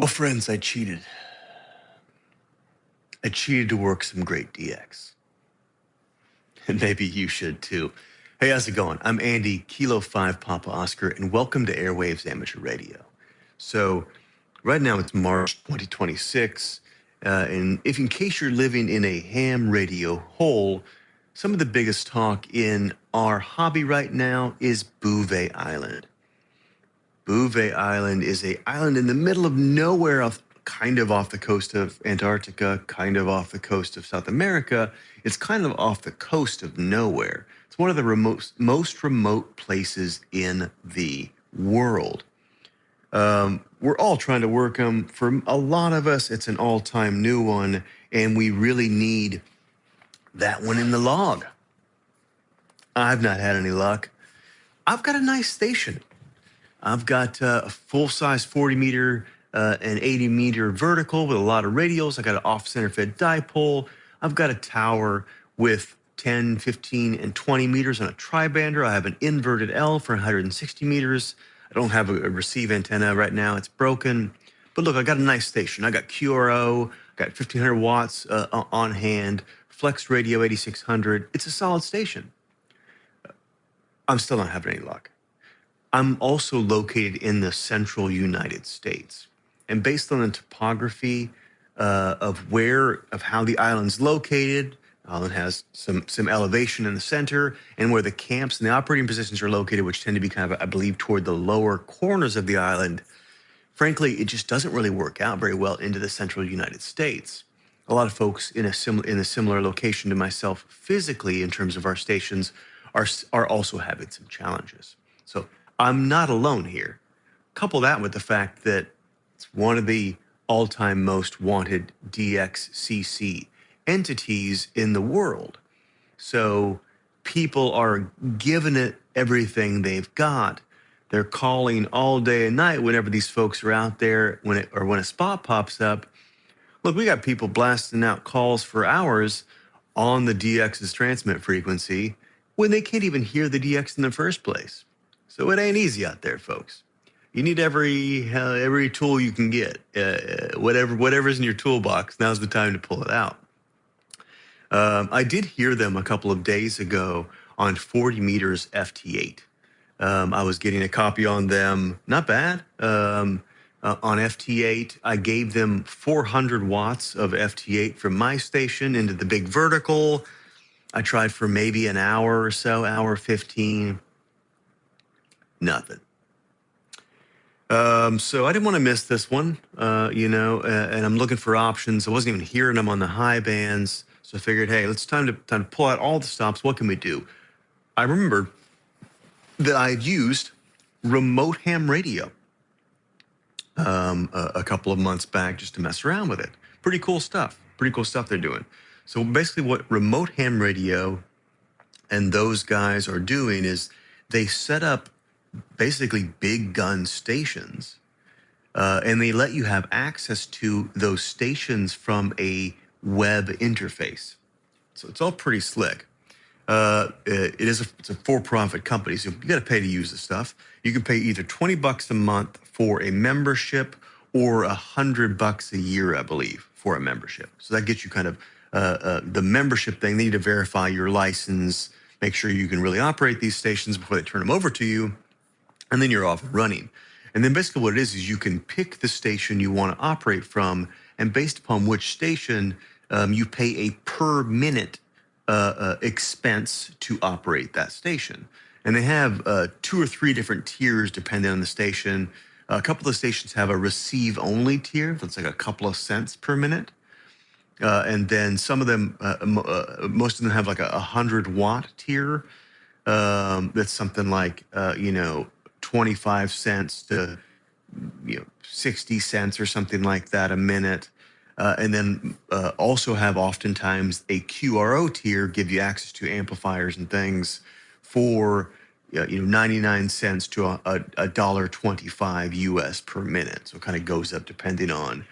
Well, friends, I cheated. I cheated to work some great DX. And maybe you should too. Hey, how's it going? I'm Andy, Kilo 5 Papa Oscar, and welcome to Airwaves Amateur Radio. So, right now it's March 2026. And if in case you're living in a ham radio hole, some of the biggest talk in our hobby right now is Bouvet Island. Bouvet Island is a island in the middle of nowhere, kind of off the coast of Antarctica, kind of off the coast of South America. It's kind of off the coast of nowhere. It's one of the most remote places in the world. We're all trying to work them. For a lot of us, it's an all-time new one, and we really need that one in the log. I've not had any luck. I've got a nice station. I've got a full-size 40-meter and 80-meter vertical with a lot of radials. I got an off-center fed dipole. I've got a tower with 10, 15, and 20 meters on a tri-bander. I have an inverted L for 160 meters. I don't have a receive antenna right now. It's broken. But look, I got a nice station. I got QRO, got 1,500 watts on hand, flex radio 8600. It's a solid station. I'm still not having any luck. I'm also located in the central United States. And based on the topography of how the island's located, the island has some elevation in the center, and where the camps and the operating positions are located, which tend to be kind of, I believe, toward the lower corners of the island. Frankly, it just doesn't really work out very well into the central United States. A lot of folks in a similar location to myself physically, in terms of our stations, are also having some challenges. So I'm not alone here. Couple that with the fact that it's one of the all-time most wanted DXCC entities in the world. So people are giving it everything they've got. They're calling all day and night whenever these folks are out there, when a spot pops up. Look, we got people blasting out calls for hours on the DX's transmit frequency when they can't even hear the DX in the first place. So it ain't easy out there, folks. You need every tool you can get. Whatever's in your toolbox, now's the time to pull it out. I did hear them a couple of days ago on 40 meters FT8. I was getting a copy on them, not bad. On FT8, I gave them 400 watts of FT8 from my station into the big vertical. I tried for maybe an hour or so, hour 15. Nothing. So I didn't want to miss this one, and I'm looking for options. I wasn't even hearing them on the high bands. So I figured, hey, it's time to pull out all the stops. What can we do? I remembered that I had used remote ham radio a couple of months back just to mess around with it. Pretty cool stuff. Pretty cool stuff they're doing. So basically what remote ham radio and those guys are doing is they set up basically big gun stations, and they let you have access to those stations from a web interface. So it's all pretty slick. It's a for-profit company, so you got to pay to use the stuff. You can pay either $20 a month for a membership or $100 a year, I believe, for a membership. So that gets you kind of the membership thing. They need to verify your license, make sure you can really operate these stations before they turn them over to you, and then you're off and running. And then basically what it is you can pick the station you want to operate from, and based upon which station, you pay a per minute expense to operate that station. And they have 2 or 3 different tiers depending on the station. A couple of stations have a receive-only tier, that's like a couple of cents per minute. And then some of them, most of them have like a 100-watt tier. That's something like, 25 cents to 60 cents or something like that a minute. And then also have oftentimes a QRO tier, give you access to amplifiers and things for 99 cents to $1.25 US per minute. So it kind of goes up depending on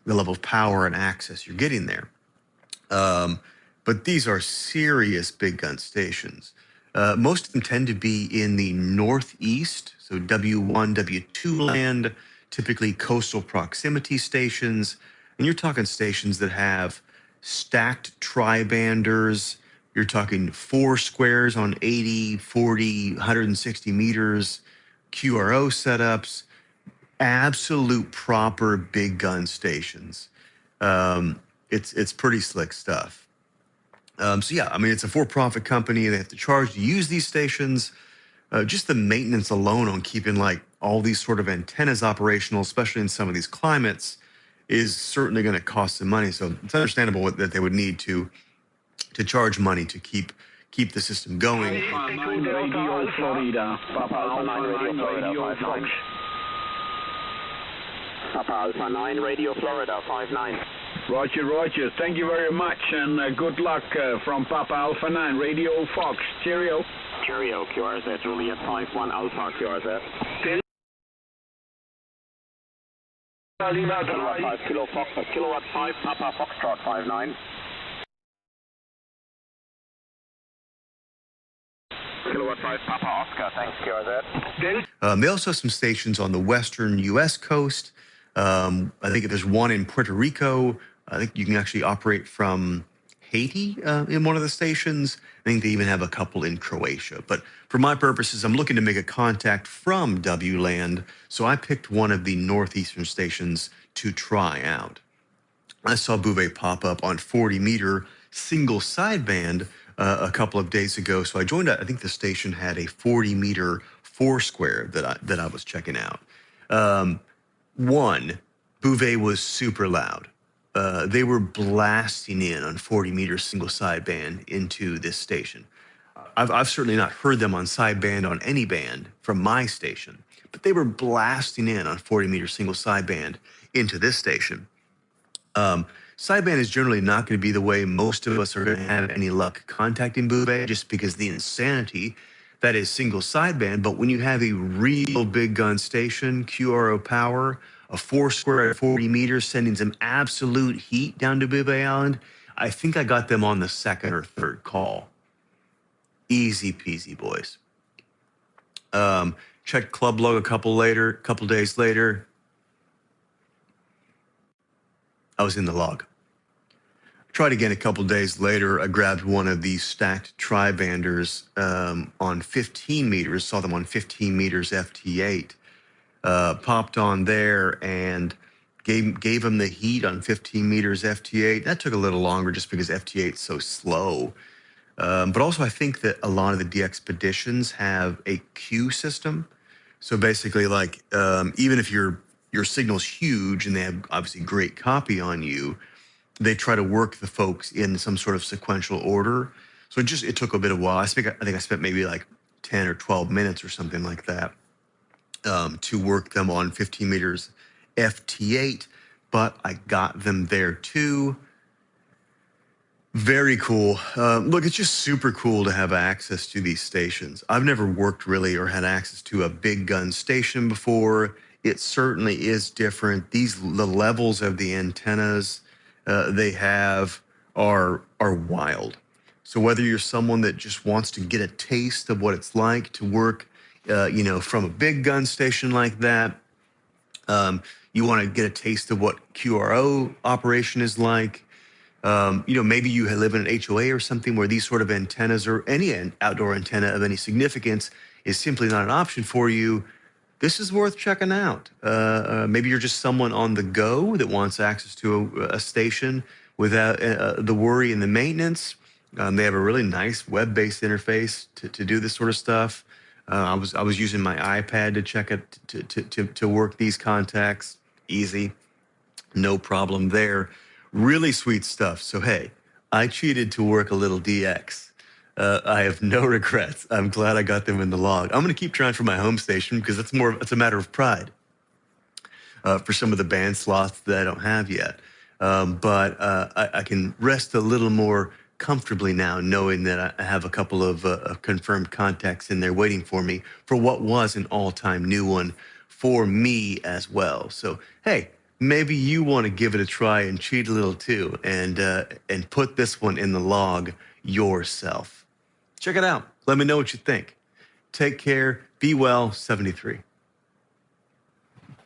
the level of power and access you're getting there. But these are serious big gun stations. Most of them tend to be in the Northeast, so W1, W2 land, typically coastal proximity stations. And you're talking stations that have stacked tri-banders. You're talking four squares on 80, 40, 160 meters, QRO setups, absolute proper big gun stations. It's pretty slick stuff. So yeah, I mean, it's a for-profit company. They have to charge to use these stations. Just the maintenance alone on keeping like all these sort of antennas operational, especially in some of these climates, is certainly going to cost some money. So it's understandable that they would need to charge money to keep the system going. Papa 9 Radio Florida. Papa Alpha 9 Radio Fox. Papa Alpha 9 Radio Florida 59. Roger, Roger. Thank you very much, and good luck from Papa Alpha 9 Radio Fox. Cheerio. Cheerio, QRZ, Juliet 51 Alpha, QRZ. Kilowatt 5, Kilo Fox, Kilowatt 5, Papa Foxtrot 59. Kilowatt 5, Papa Oscar, thanks, QRZ. They also have some stations on the western U.S. coast. I think there's one in Puerto Rico. I think you can actually operate from Haiti in one of the stations. I think they even have a couple in Croatia. But for my purposes, I'm looking to make a contact from WLAND, so I picked one of the northeastern stations to try out. I saw Bouvet pop up on 40-meter single sideband a couple of days ago, so I joined. I think the station had a 40-meter four-square that I was checking out. One, Bouvet was super loud. They were blasting in on 40-meter single sideband into this station. I've certainly not heard them on sideband on any band from my station, but they were blasting in on 40-meter single sideband into this station. Sideband is generally not going to be the way most of us are going to have any luck contacting Bouvet, just because the insanity that is single sideband. But when you have a real big gun station, QRO power, a four square at 40 meters, sending some absolute heat down to Bouvet Island, I think I got them on the second or third call. Easy peasy, boys. Checked club log a couple days later. I was in the log. Tried again a couple days later. I grabbed one of these stacked tri-banders on 15 meters, saw them on 15 meters FT8. Popped on there and gave them the heat on 15 meters FT8. That took a little longer just because FT8 is so slow. But also I think that a lot of the DXpeditions have a queue system. So basically, like, even if your signal's huge and they have obviously great copy on you, they try to work the folks in some sort of sequential order. So it took a bit of a while. I think I spent maybe like 10 or 12 minutes or something like that to work them on 15 meters FT8, but I got them there too. Very cool. Look, it's just super cool to have access to these stations. I've never worked really or had access to a big gun station before. It certainly is different. The levels of the antennas they have are wild. So whether you're someone that just wants to get a taste of what it's like to work, from a big gun station like that, you want to get a taste of what QRO operation is like. Maybe you live in an HOA or something where these sort of antennas or any outdoor antenna of any significance is simply not an option for you. This is worth checking out. Maybe you're just someone on the go that wants access to a station without the worry and the maintenance. They have a really nice web-based interface to do this sort of stuff. I was using my iPad to check it to work these contacts. Easy, no problem there. Really sweet stuff. So hey, I cheated to work a little DX. I have no regrets. I'm glad I got them in the log. I'm going to keep trying for my home station because it's a matter of pride for some of the band slots that I don't have yet. But I can rest a little more comfortably now knowing that I have a couple of confirmed contacts in there waiting for me for what was an all-time new one for me as well. So, hey, maybe you want to give it a try and cheat a little too and put this one in the log yourself. Check it out. Let me know what you think. Take care. Be well. 73.